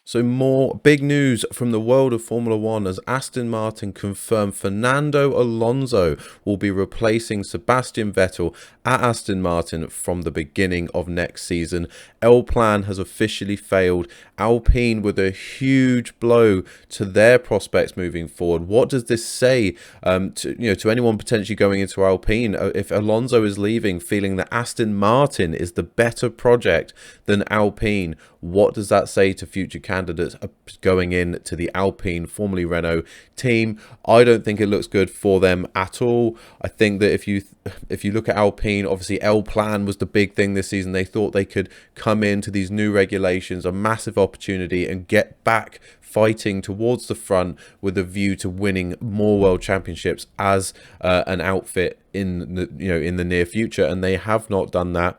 So more big news from the world of Formula One as Aston Martin confirmed Fernando Alonso will be replacing Sebastian Vettel at Aston Martin from the beginning of next season. Plan has officially failed. Alpine with a huge blow to their prospects moving forward. What does this say to anyone potentially going into Alpine? If Alonso is leaving, feeling that Aston Martin is the better project than Alpine, what does that say to future candidates going in to the Alpine, formerly Renault team? I don't think it looks good for them at all. I think that if you look at Alpine, obviously Plan was the big thing this season. They thought they could come into these new regulations, a massive opportunity, and get back fighting towards the front with a view to winning more world championships as an outfit in the near future, and they have not done that.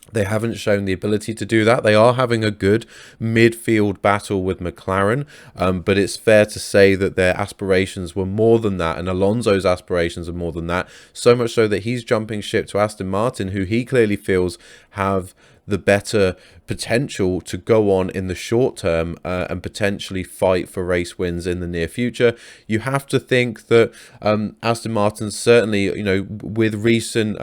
They haven't shown the ability to do that. They are having a good midfield battle with McLaren, but it's fair to say that their aspirations were more than that, and Alonso's aspirations are more than that, so much so that he's jumping ship to Aston Martin, who he clearly feels have the better potential to go on in the short term and potentially fight for race wins in the near future. You have to think that Aston Martin certainly, with recent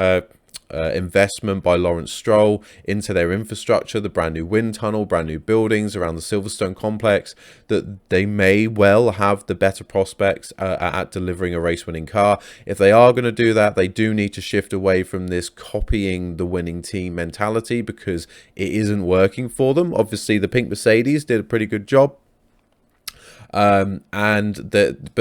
investment by Laurence Stroll into their infrastructure, the brand new wind tunnel, brand new buildings around the Silverstone complex, that they may well have the better prospects at delivering a race-winning car. If they are going to do that, they do need to shift away from this copying the winning team mentality, because it isn't working for them. Obviously, the pink Mercedes did a pretty good job. But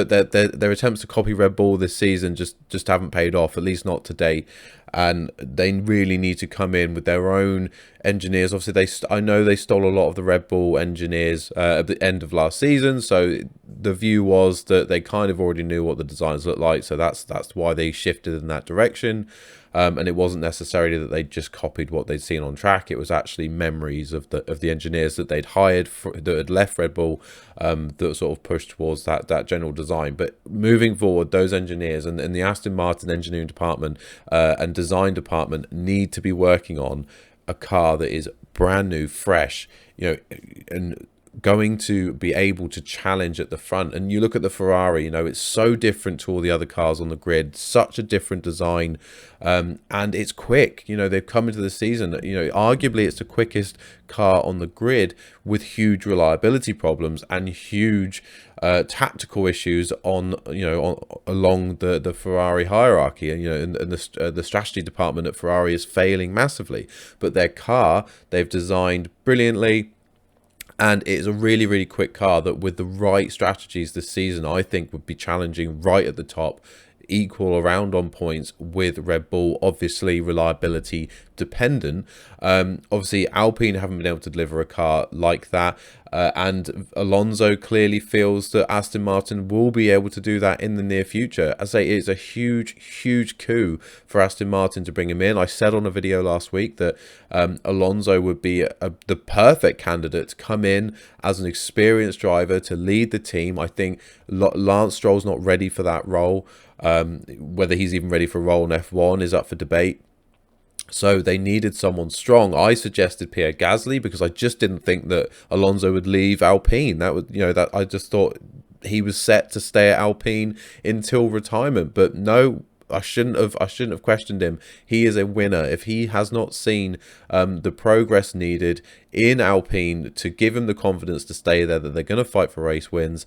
their attempts to copy Red Bull this season just haven't paid off, at least not today. And they really need to come in with their own engineers. Obviously, I know they stole a lot of the Red Bull engineers at the end of last season, so the view was that they kind of already knew what the designs looked like, so that's why they shifted in that direction. And it wasn't necessarily that they just copied what they'd seen on track. It was actually memories of the engineers that they'd hired that had left Red Bull that sort of pushed towards that general design. But moving forward, those engineers and the Aston Martin engineering department and design department need to be working on a car that is brand new, fresh, and going to be able to challenge at the front. And you look at the Ferrari, it's so different to all the other cars on the grid, such a different design, and it's quick. They've come into the season, arguably it's the quickest car on the grid, with huge reliability problems and huge tactical issues along the Ferrari hierarchy, and the strategy department at Ferrari is failing massively. But their car, they've designed brilliantly, and it's a really, really quick car that, with the right strategies this season, I think would be challenging right at the top, equal around on points with Red Bull. Obviously reliability dependent. Obviously Alpine haven't been able to deliver a car like that, and Alonso clearly feels that Aston Martin will be able to do that in the near future. As I say, it's a huge coup for Aston Martin to bring him in. I said on a video last week that Alonso would be the perfect candidate to come in as an experienced driver to lead the team. I think Lance Stroll's not ready for that role. Whether he's even ready for a role in F1 is up for debate. So they needed someone strong. I suggested Pierre Gasly because I just didn't think that Alonso would leave Alpine. That was, that I just thought he was set to stay at Alpine until retirement. But no, I shouldn't have questioned him. He is a winner. If he has not seen the progress needed in Alpine to give him the confidence to stay there, that they're going to fight for race wins,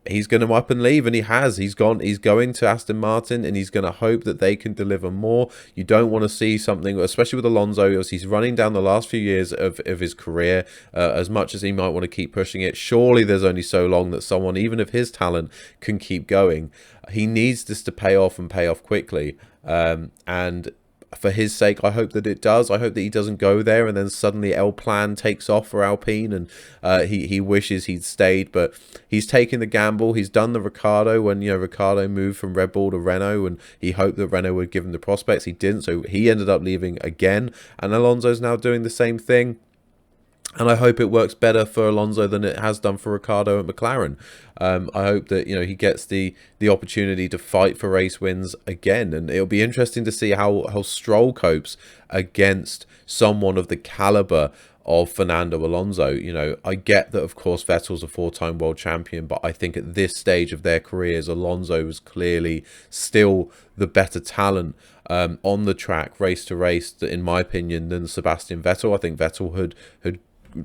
he's going to up and leave, and he has. He's going to Aston Martin, and he's going to hope that they can deliver more. You don't want to see something, especially with Alonso, as he's running down the last few years of his career, as much as he might want to keep pushing it. Surely there's only so long that someone, even of his talent, can keep going. He needs this to pay off, and pay off quickly. And for his sake, I hope that it does. I hope that he doesn't go there and then suddenly Plan takes off for Alpine, and he wishes he'd stayed. But he's taken the gamble. He's done the Ricciardo when Ricciardo moved from Red Bull to Renault, and he hoped that Renault would give him the prospects. He didn't, so he ended up leaving again. And Alonso's now doing the same thing. And I hope it works better for Alonso than it has done for Ricciardo at McLaren. I hope that he gets the opportunity to fight for race wins again, and it'll be interesting to see how Stroll copes against someone of the caliber of Fernando Alonso. You know, I get that, of course, Vettel's a 4-time world champion, but I think at this stage of their careers, Alonso was clearly still the better talent on the track, race to race, in my opinion, than Sebastian Vettel. I think Vettel had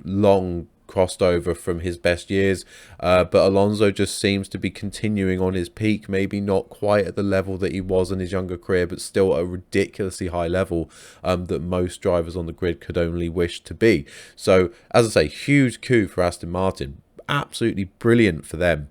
long crossed over from his best years, but Alonso just seems to be continuing on his peak, maybe not quite at the level that he was in his younger career, but still a ridiculously high level that most drivers on the grid could only wish to be. So, as I say, huge coup for Aston Martin, absolutely brilliant for them,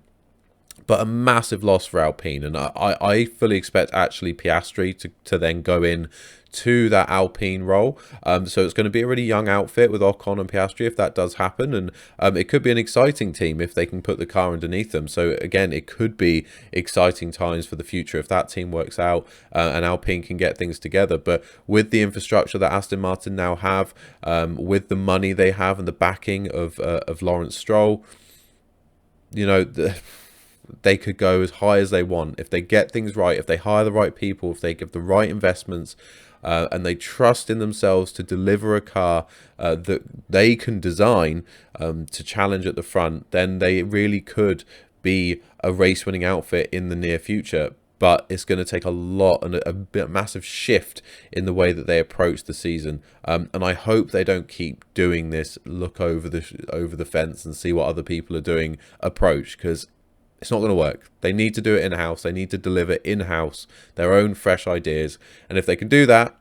but a massive loss for Alpine. And I fully expect actually Piastri to then go in to that Alpine role. So it's going to be a really young outfit with Ocon and Piastri if that does happen. And it could be an exciting team if they can put the car underneath them. So again, it could be exciting times for the future if that team works out and Alpine can get things together. But with the infrastructure that Aston Martin now have, with the money they have and the backing of Laurence Stroll, you know, they could go as high as they want if they get things right, if they hire the right people, if they give the right investments, and they trust in themselves to deliver a car that they can design to challenge at the front. Then they really could be a race-winning outfit in the near future. But it's going to take a lot and a massive shift in the way that they approach the season. And I hope they don't keep doing this look over the fence and see what other people are doing approach, because it's not going to work. They need to do it in-house. They need to deliver in-house their own fresh ideas. And if they can do that,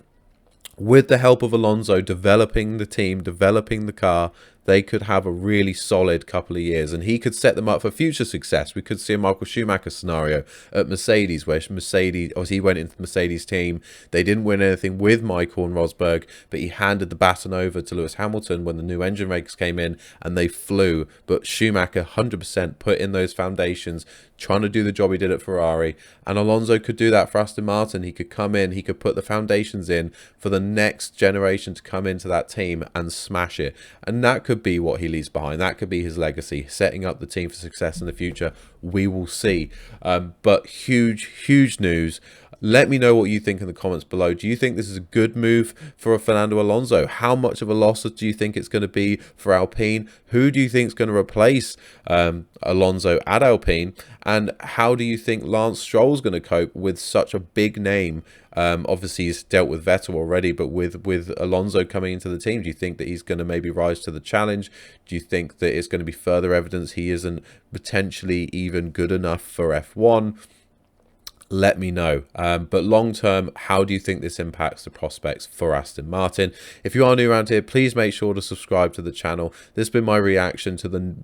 with the help of Alonso developing the team, developing the car, they could have a really solid couple of years, and he could set them up for future success. We could see a Michael Schumacher scenario at Mercedes, where Mercedes, obviously he went into the Mercedes team. They didn't win anything with Michael and Rosberg, but he handed the baton over to Lewis Hamilton when the new engine makers came in, and they flew. But Schumacher 100% put in those foundations, trying to do the job he did at Ferrari, and Alonso could do that for Aston Martin. He could come in, he could put the foundations in for the next generation to come into that team and smash it, and that could be what he leaves behind. That could be his legacy, setting up the team for success in the future. We will see. But huge news. Let me know what you think in the comments below. Do you think this is a good move for Fernando Alonso? How much of a loss do you think it's going to be for Alpine? Who do you think is going to replace Alonso at Alpine? And how do you think Lance Stroll is going to cope with such a big name? Obviously, he's dealt with Vettel already, but with Alonso coming into the team, do you think that he's going to maybe rise to the challenge? Do you think that it's going to be further evidence he isn't potentially even good enough for F1? Let me know. But long term, how do you think this impacts the prospects for Aston Martin? If you are new around here, please make sure to subscribe to the channel. This has been my reaction to the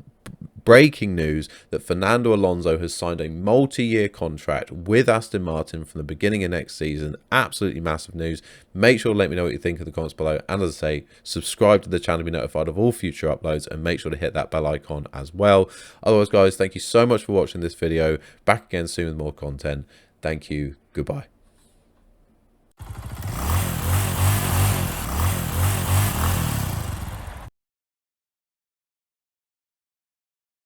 breaking news that Fernando Alonso has signed a multi-year contract with Aston Martin from the beginning of next season. Absolutely massive news. Make sure to let me know what you think in the comments below. And as I say, subscribe to the channel to be notified of all future uploads, and make sure to hit that bell icon as well. Otherwise, guys, thank you so much for watching this video. Back again soon with more content. Thank you. Goodbye.